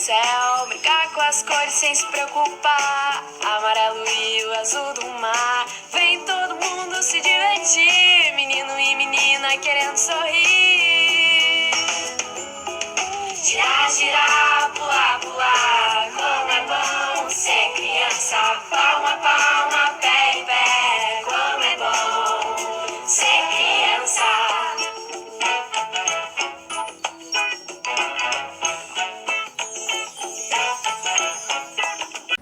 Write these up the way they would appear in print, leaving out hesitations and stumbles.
céu, brincar com as cores sem se preocupar. Amarelo e o azul do mar. Vem todo mundo se divertir, menino e menina querendo sorrir. Girar, girar, pular, pular, como é bom ser criança. Palma, palma, pé em pé, como é bom ser criança.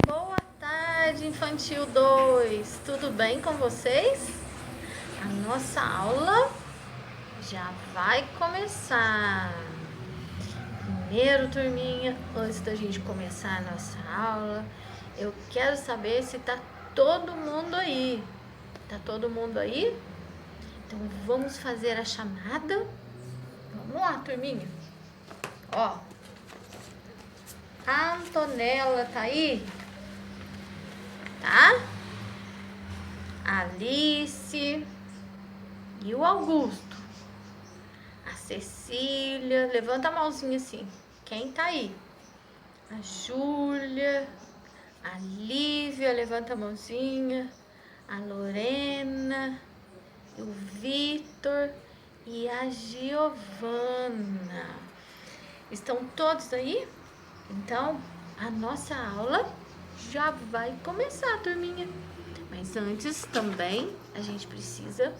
Boa tarde, Infantil 2, tudo bem com vocês? A nossa aula já vai começar. Primeiro, turminha, antes da gente começar a nossa aula, eu quero saber se tá todo mundo aí. Tá todo mundo aí? Então vamos fazer a chamada. Vamos lá, turminha. Ó, a Antonella tá aí? Tá? A Alice e o Augusto. A Cecília, levanta a mãozinha assim. Quem tá aí? A Júlia, a Lívia, levanta a mãozinha. A Lorena, o Vitor e a Giovana. Estão todos aí? Então, a nossa aula já vai começar, turminha. Mas antes também a gente precisa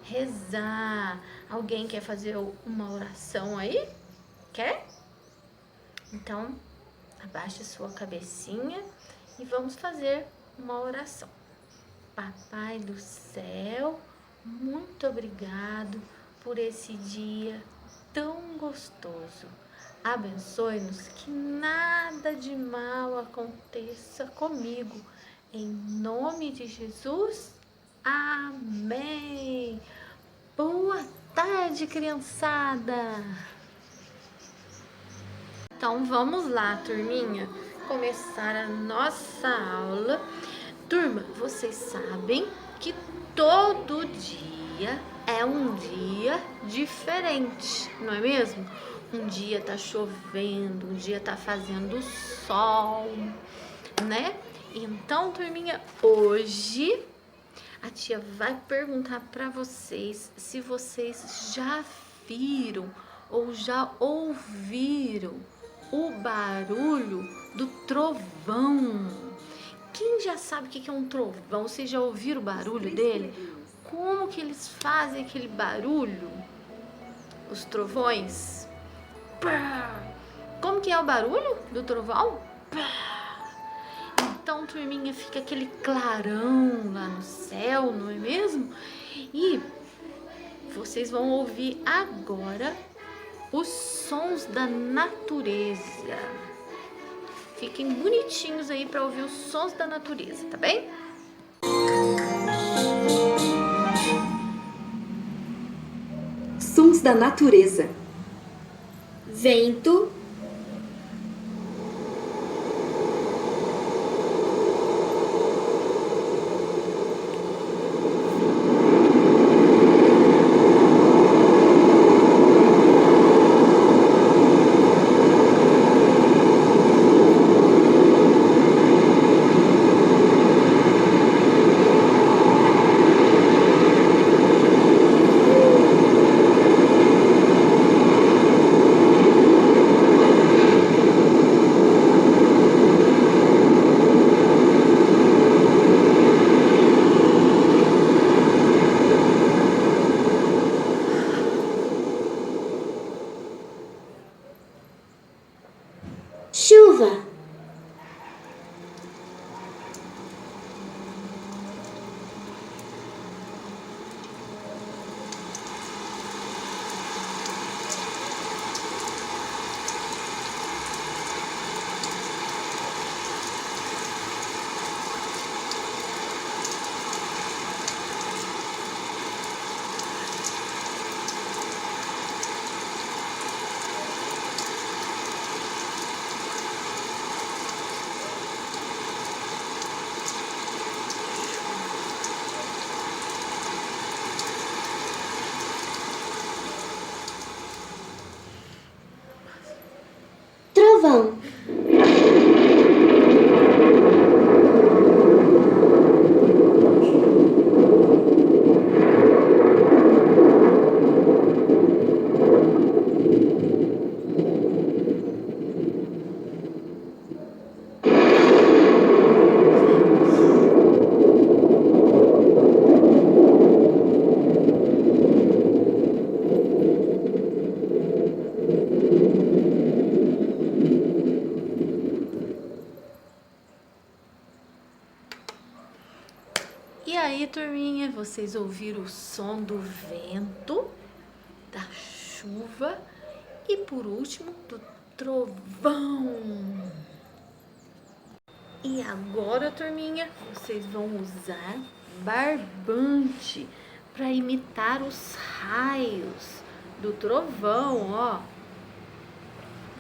rezar. Alguém quer fazer uma oração aí? Quer? Então, abaixe sua cabecinha e vamos fazer uma oração. Papai do céu, muito obrigado por esse dia tão gostoso. Abençoe-nos que nada de mal aconteça comigo. Em nome de Jesus, amém. Boa tarde, criançada. Então vamos lá, turminha, começar a nossa aula. Turma, vocês sabem que todo dia é um dia diferente, não é mesmo? Um dia tá chovendo, um dia tá fazendo sol, né? Então, turminha, hoje a tia vai perguntar para vocês se vocês já viram ou já ouviram o barulho do trovão. Quem já sabe o que é um trovão? Vocês já ouviram o barulho dele? Como que eles fazem aquele barulho? Os trovões? Como que é o barulho do trovão? Então, turminha, fica aquele clarão lá no céu, não é mesmo? E vocês vão ouvir agora os sons da natureza. Fiquem bonitinhos aí para ouvir os sons da natureza, tá bem? Sons da natureza. Vento, chuva. Trovão. turminha, vocês ouviram o som do vento, da chuva e por último do trovão. E agora, turminha, vocês vão usar barbante para imitar os raios do trovão, ó.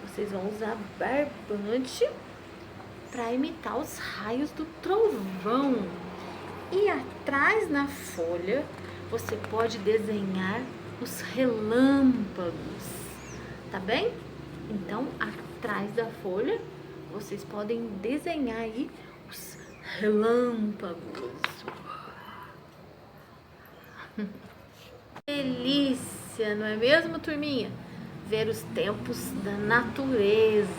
Vocês vão usar barbante para imitar os raios do trovão. E atrás na folha você pode desenhar os relâmpagos, tá bem? Então, atrás da folha vocês podem desenhar aí os relâmpagos. Delícia, não é mesmo, turminha? Ver os tempos da natureza.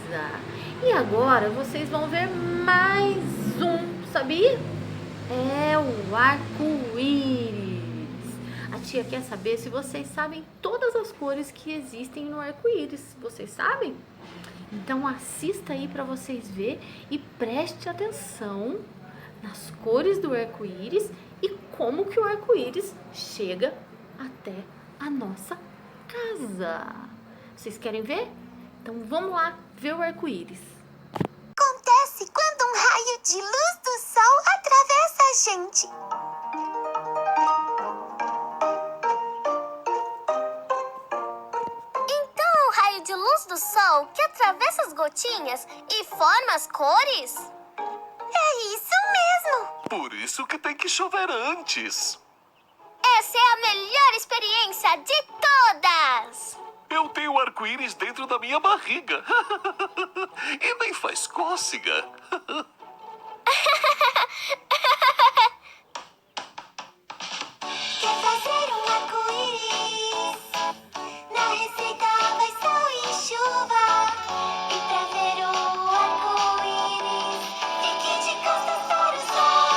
E agora vocês vão ver mais um, sabia? É o arco-íris. A tia quer saber se vocês sabem todas as cores que existem no arco-íris. Vocês sabem? Então assista aí para vocês ver e preste atenção nas cores do arco-íris e como que o arco-íris chega até a nossa casa. Vocês querem ver? Então vamos lá ver o arco-íris. Acontece quando um raio de luz do sol atravessa a gente. Então é o raio de luz do sol que atravessa as gotinhas e forma as cores? É isso mesmo! Por isso que tem que chover antes. Essa é a melhor experiência de todas! Eu tenho arco-íris dentro da minha barriga. E nem faz cócega. Quer fazer um arco-íris? Na receita vai sol e chuva. E pra ver o arco-íris, fique de costas para o sol.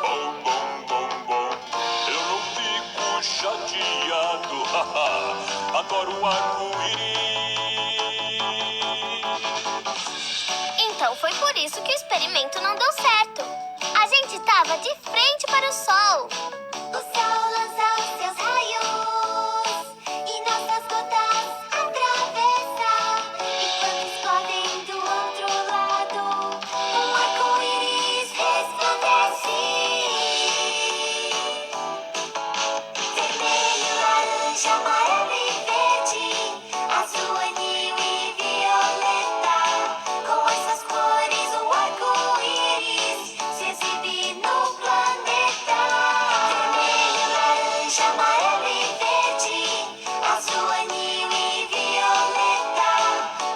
Bom, bom, bom, bom. Eu não fico chateado. Adoro o arco-íris. Então foi por isso que o experimento não deu certo. A gente estava de frente para o sol. O sol lança os seus raios e nossas gotas atravessa. E quando explodem do outro lado, um arco-íris resplandece. Vermelho, laranja, amarelo e verde, azul, anil e violeta. Com essas cores o arco-íris se exibe no planeta. Vermelho, laranja, amarelo e verde, azul, anil e violeta.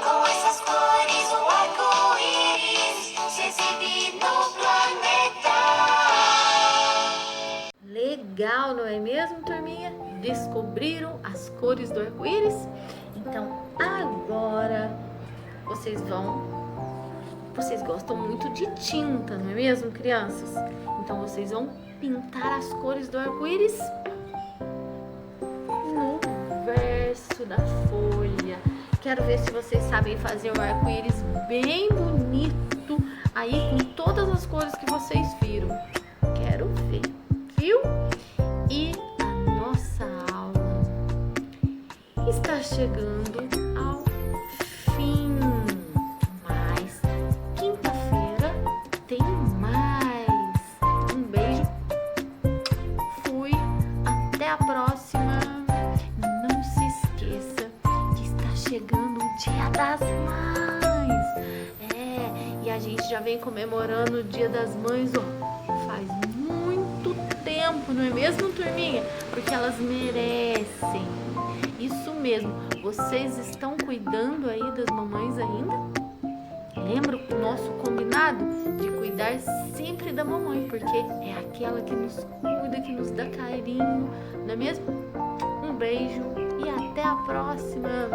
Com essas cores o arco-íris se exibe no planeta. Legal, não é mesmo, turminha? Descobriram as cores do arco-íris? Então agora vocês gostam muito de tinta, não é mesmo, crianças? Então vocês vão pintar as cores do arco-íris no verso da folha. Quero ver se vocês sabem fazer o arco-íris bem bonito aí com todas as cores que vocês viram. Quero ver, viu? E a nossa aula está chegando ao fim. Mas quinta-feira tem mais. Um beijo. Fui. Até a próxima. Não se esqueça que está chegando o Dia das Mães. E a gente já vem comemorando o Dia das Mães, ó, faz muito tempo, não é mesmo, turminha? Porque elas merecem. Isso mesmo. Vocês estão cuidando aí das mamães ainda? Lembra o nosso combinado de cuidar sempre da mamãe, porque é aquela que nos cuida, que nos dá carinho, não é mesmo? Um beijo e até a próxima!